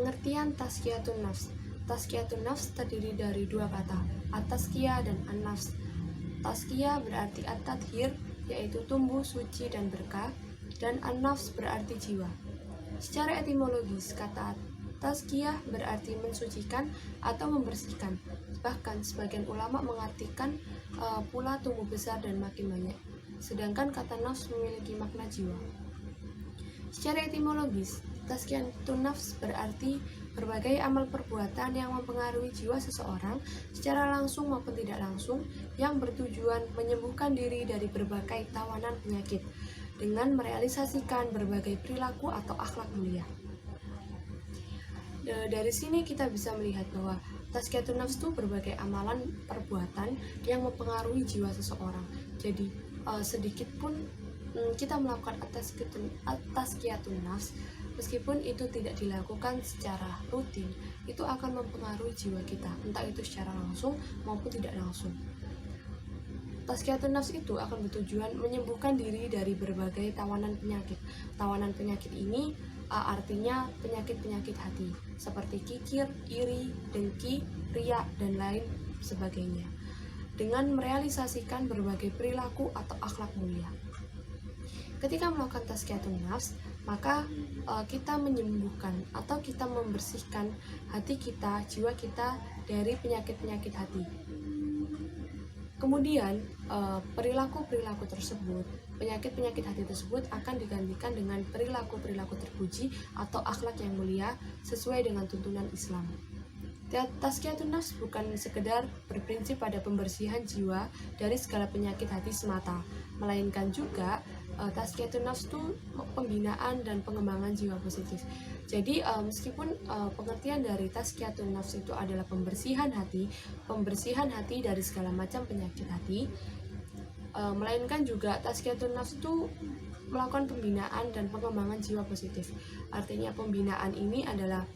Pengertian tazkiyatun nafs. Tazkiyatun nafs terdiri dari dua kata, at-tazkiyah dan an-nafs. Tazkiyah berarti at-tathhir, yaitu tumbuh, suci, dan berkah, dan an-nafs berarti jiwa. Secara etimologis, kata tazkiyah berarti mensucikan atau membersihkan. Bahkan sebagian ulama mengartikan pula tumbuh besar dan makin banyak. Sedangkan kata nafs memiliki makna jiwa. Secara etimologis, tazkiyatun nafs berarti berbagai amal perbuatan yang mempengaruhi jiwa seseorang secara langsung maupun tidak langsung yang bertujuan menyembuhkan diri dari berbagai tawanan penyakit dengan merealisasikan berbagai perilaku atau akhlak mulia. Dari sini kita bisa melihat bahwa tazkiyatun nafs itu berbagai amalan perbuatan yang mempengaruhi jiwa seseorang. Jadi sedikit pun kita melakukan tazkiyatun nafs, meskipun itu tidak dilakukan secara rutin, itu akan mempengaruhi jiwa kita, entah itu secara langsung maupun tidak langsung. Tazkiyatun nafs itu akan bertujuan menyembuhkan diri dari berbagai tawanan penyakit. Tawanan penyakit ini artinya penyakit-penyakit hati, seperti kikir, iri, dengki, riya, dan lain sebagainya, dengan merealisasikan berbagai perilaku atau akhlak mulia. Ketika melakukan tazkiyatun nafs, maka kita menyembuhkan atau kita membersihkan hati kita, jiwa kita dari penyakit-penyakit hati. Kemudian perilaku-perilaku tersebut, penyakit-penyakit hati tersebut akan digantikan dengan perilaku-perilaku terpuji atau akhlak yang mulia sesuai dengan tuntunan Islam. Tazkiyatun nafs bukan sekedar berprinsip pada pembersihan jiwa dari segala penyakit hati semata, melainkan juga tazkiyatun nafs itu pembinaan dan pengembangan jiwa positif. Jadi meskipun pengertian dari tazkiyatun nafs itu adalah pembersihan hati dari segala macam penyakit hati, melainkan juga tazkiyatun nafs itu melakukan pembinaan dan pengembangan jiwa positif. Artinya pembinaan ini adalah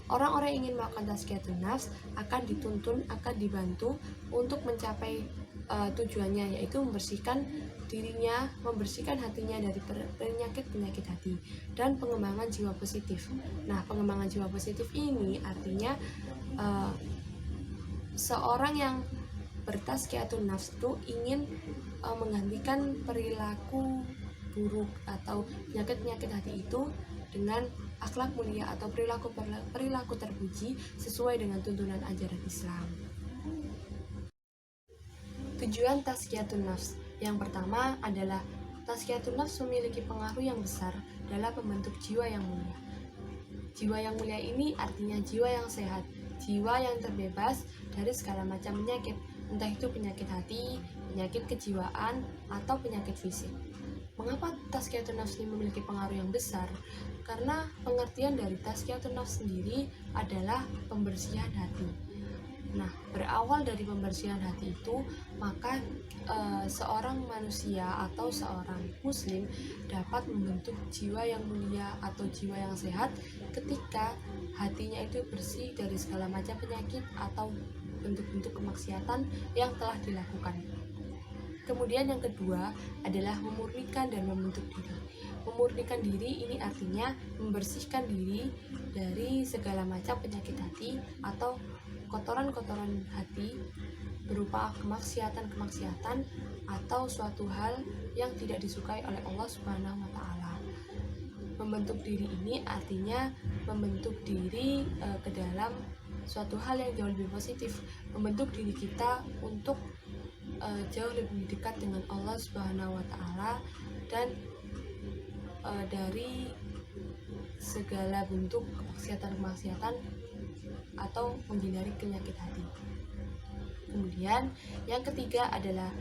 orang-orang yang ingin melakukan tazkiyatun nafs akan dituntun, akan dibantu untuk mencapai tujuannya, yaitu membersihkan dirinya, membersihkan hatinya dari penyakit-penyakit hati dan pengembangan jiwa positif. Nah, pengembangan jiwa positif ini artinya seorang yang bertazkiyatun nafs itu ingin menggantikan perilaku buruk atau penyakit-penyakit hati itu dengan akhlak mulia atau perilaku terpuji sesuai dengan tuntunan ajaran Islam. Tujuan tazkiyatun nafs. Yang pertama adalah tazkiyatun nafs memiliki pengaruh yang besar dalam membentuk jiwa yang mulia. Jiwa yang mulia ini artinya jiwa yang sehat, jiwa yang terbebas dari segala macam penyakit, entah itu penyakit hati, penyakit kejiwaan, atau penyakit fisik. Mengapa tazkiyatun nafs ini memiliki pengaruh yang besar? Karena pengertian dari tazkiyatun nafs sendiri adalah pembersihan hati. Nah, berawal dari pembersihan hati itu, maka seorang manusia atau seorang muslim dapat membentuk jiwa yang mulia atau jiwa yang sehat ketika hatinya itu bersih dari segala macam penyakit atau bentuk-bentuk kemaksiatan yang telah dilakukan. Kemudian yang kedua adalah memurnikan dan membentuk diri. Memurnikan diri ini artinya membersihkan diri dari segala macam penyakit hati atau kotoran-kotoran hati berupa kemaksiatan-kemaksiatan atau suatu hal yang tidak disukai oleh Allah Subhanahu wa taala. Membentuk diri ini artinya membentuk diri ke dalam suatu hal yang jauh lebih positif, membentuk diri kita untuk jauh lebih dekat dengan Allah Subhanahu wa taala dan dari segala bentuk kemaksiatan-kemaksiatan atau menghindari penyakit hati. Kemudian yang ketiga adalah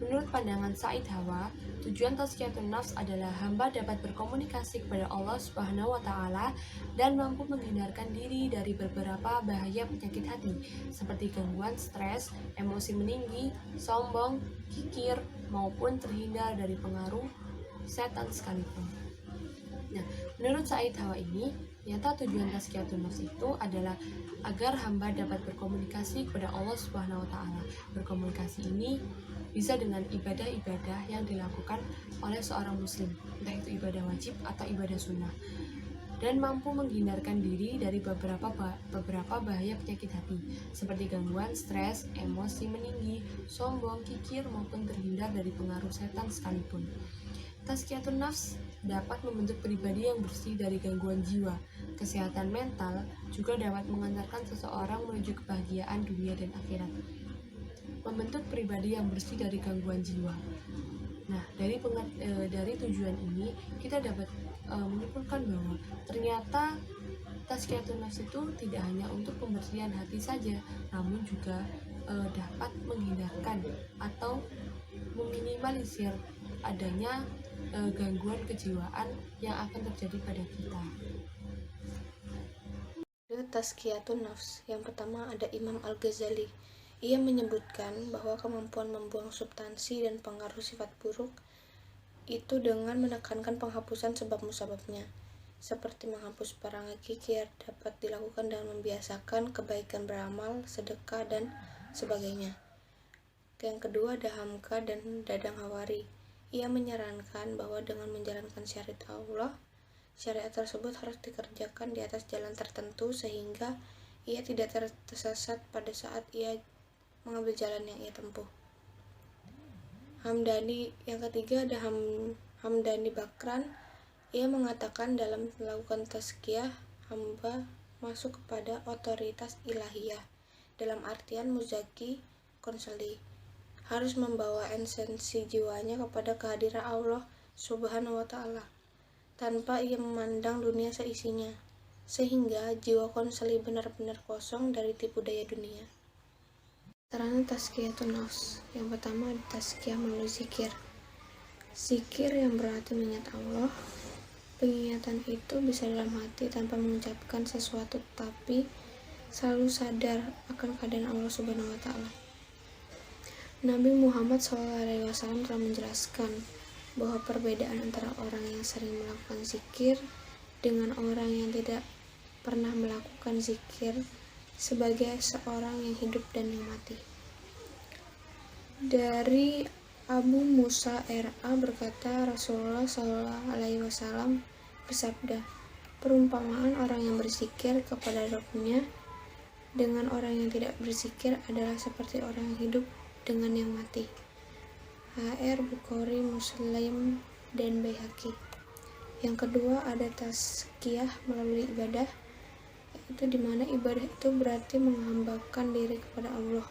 menurut pandangan Said Hawa, tujuan tazkiyatun nafs adalah hamba dapat berkomunikasi kepada Allah Subhanahu wa taala dan mampu menghindarkan diri dari beberapa bahaya penyakit hati seperti gangguan stres, emosi meninggi, sombong, kikir, maupun terhindar dari pengaruh setan sekalipun. Nah, menurut Said Hawa ini, nyata tujuan tazkiyatun nafs itu adalah agar hamba dapat berkomunikasi kepada Allah Subhanahu wa taala. Berkomunikasi ini bisa dengan ibadah-ibadah yang dilakukan oleh seorang muslim, entah itu ibadah wajib atau ibadah sunnah. dan mampu menghindarkan diri dari beberapa bahaya penyakit hati, seperti gangguan stres, emosi meninggi, sombong, kikir, maupun terhindar dari pengaruh setan sekalipun. Tazkiyatun nafs dapat membentuk pribadi yang bersih dari gangguan jiwa. Kesehatan mental juga dapat mengantarkan seseorang menuju kebahagiaan dunia dan akhirat. Membentuk pribadi yang bersih dari gangguan jiwa. Nah, dari tujuan ini kita dapat menyimpulkan bahwa ternyata tazkiyatun nafs itu tidak hanya untuk pembersihan hati saja, namun juga dapat menghindarkan atau meminimalisir adanya gangguan kejiwaan yang akan terjadi pada kita. Tazkiyatun nafs. Yang pertama ada Imam Al-Ghazali. Ia menyebutkan bahwa kemampuan membuang substansi dan pengaruh sifat buruk itu dengan menekankan penghapusan sebab musababnya, seperti menghapus perangai kikir, dapat dilakukan dengan membiasakan kebaikan beramal, sedekah, dan sebagainya. Yang kedua ada Hamka dan Dadang Hawari. Ia menyarankan bahwa dengan menjalankan syariat Allah, syariat tersebut harus dikerjakan di atas jalan tertentu sehingga ia tidak tersesat pada saat ia mengambil jalan yang ia tempuh. Hamdani. Yang ketiga ada Hamdani Bakran. Ia mengatakan dalam melakukan tazkiyah, hamba masuk kepada otoritas ilahiyah, dalam artian muzaki konseli, harus membawa esensi jiwanya kepada kehadiran Allah Subhanahu wa Ta'ala, tanpa ia memandang dunia seisinya, sehingga jiwa konseli benar-benar kosong dari tipu daya dunia. Sarana tazkiyatun nafs. Yang pertama tazkiyah melalui zikir. Zikir yang berarti mengingat Allah. Pengingatan itu bisa dalam hati tanpa mengucapkan sesuatu, tapi selalu sadar akan keadaan Allah Subhanahu wa Ta'ala. Nabi Muhammad SAW telah menjelaskan bahwa perbedaan antara orang yang sering melakukan zikir dengan orang yang tidak pernah melakukan zikir sebagai seorang yang hidup dan yang mati. Dari Abu Musa R.A. berkata, Rasulullah SAW bersabda, perumpamaan orang yang berzikir kepada Rabbnya dengan orang yang tidak berzikir adalah seperti orang yang hidup dengan yang mati. H.R. Bukhari, Muslim, dan Baihaqi. Yang kedua ada tazkiyah melalui ibadah, itu dimana ibadah itu berarti menghambakan diri kepada Allah.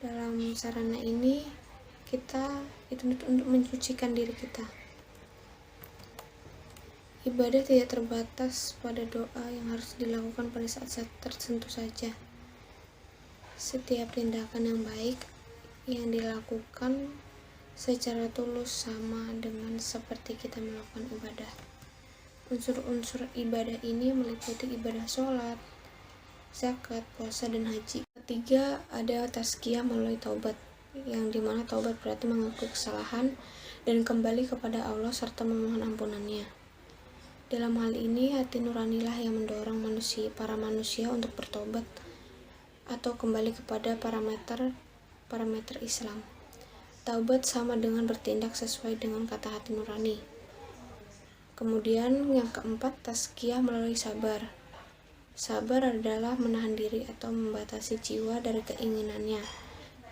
Dalam sarana ini kita dituntut untuk mensucikan diri kita. Ibadah tidak terbatas pada doa yang harus dilakukan pada saat-saat tertentu saja. Setiap tindakan yang baik yang dilakukan secara tulus sama dengan seperti kita melakukan ibadah. Unsur-unsur ibadah ini meliputi ibadah sholat, zakat, puasa, dan haji. Ketiga ada tazkiyah melalui taubat, yang dimana taubat berarti mengakui kesalahan dan kembali kepada Allah serta memohon ampunannya. Dalam hal ini hati nuranilah yang mendorong para manusia untuk bertobat atau kembali kepada parameter Islam. Taubat sama dengan bertindak sesuai dengan kata hati nurani. Kemudian yang keempat tazkiyah melalui sabar. Sabar adalah menahan diri atau membatasi jiwa dari keinginannya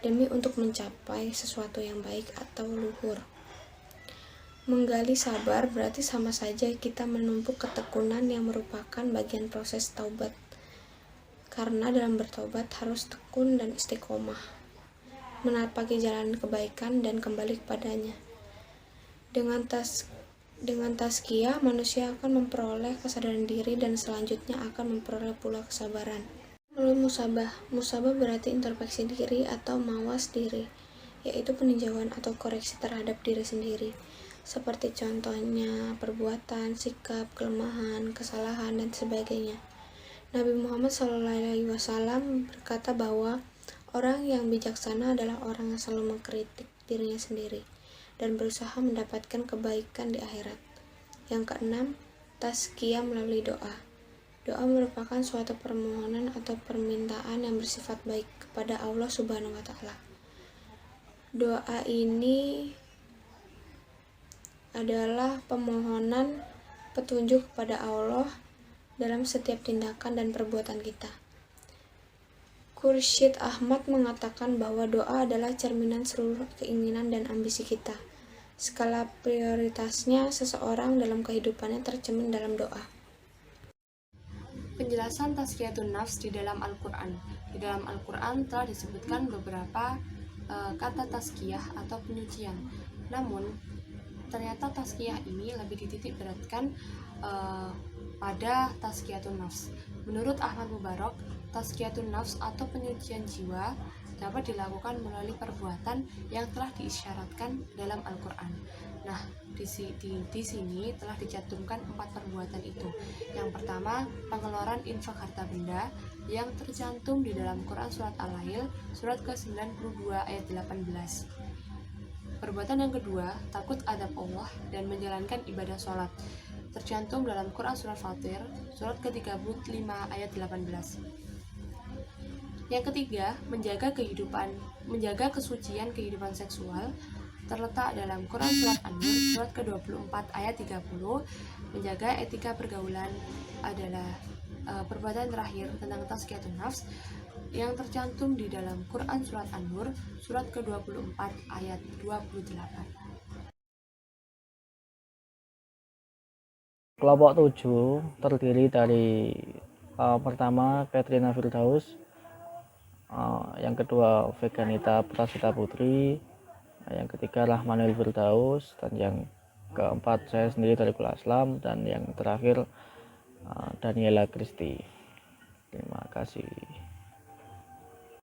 demi untuk mencapai sesuatu yang baik atau luhur. Menggali sabar berarti sama saja kita menumpuk ketekunan yang merupakan bagian proses taubat. Karena dalam bertobat harus tekun dan istiqomah, menapaki jalan kebaikan dan kembali kepadanya. Dengan tazkiyah, manusia akan memperoleh kesadaran diri dan selanjutnya akan memperoleh pula kesabaran. Melalui musabah. Musabah berarti introspeksi diri atau mawas diri, yaitu peninjauan atau koreksi terhadap diri sendiri, seperti contohnya perbuatan, sikap, kelemahan, kesalahan, dan sebagainya. Nabi Muhammad SAW berkata bahwa orang yang bijaksana adalah orang yang selalu mengkritik dirinya sendiri dan berusaha mendapatkan kebaikan di akhirat. Yang keenam, tazkiyah melalui doa. Doa merupakan suatu permohonan atau permintaan yang bersifat baik kepada Allah Subhanahu wa Ta'ala. Doa ini adalah petunjuk kepada Allah dalam setiap tindakan dan perbuatan kita. Khursyid Ahmad mengatakan bahwa doa adalah cerminan seluruh keinginan dan ambisi kita. Skala prioritasnya seseorang dalam kehidupannya tercermin dalam doa. Penjelasan tazkiyatun nafs di dalam Al-Quran. Di dalam Al-Quran telah disebutkan beberapa kata tazkiyah atau penyucian. Namun, ternyata tazkiyah ini lebih dititik beratkan pada tazkiyatun nafs. Menurut Ahmad Mubarak, tazkiyatun nafs atau penyucian jiwa dapat dilakukan melalui perbuatan yang telah diisyaratkan dalam Al-Quran. Nah, di sini telah dicantumkan 4 perbuatan itu. Yang pertama, pengeluaran infak harta benda yang tercantum di dalam Quran Surat Al-Lail, surat ke-92 ayat 18. Perbuatan yang kedua, takut adab Allah dan menjalankan ibadah sholat, tercantum dalam Quran Surat Fatir, surat ke-35 ayat 18. Yang ketiga, menjaga kesucian kehidupan seksual, terletak dalam Quran Surat An-Nur, surat ke-24 ayat 30. Menjaga etika pergaulan adalah perbuatan terakhir tentang tazkiyatun nafs yang tercantum di dalam Quran Surat An-Nur, surat ke-24 ayat 28. Kelompok 7 terdiri dari pertama Katrina Firdaus, yang kedua Veganita Prasita Putri, yang ketiga Rahmanul Firdaus, dan yang keempat saya sendiri dari Kul Aslam, dan yang terakhir Daniela Kristi. Terima kasih.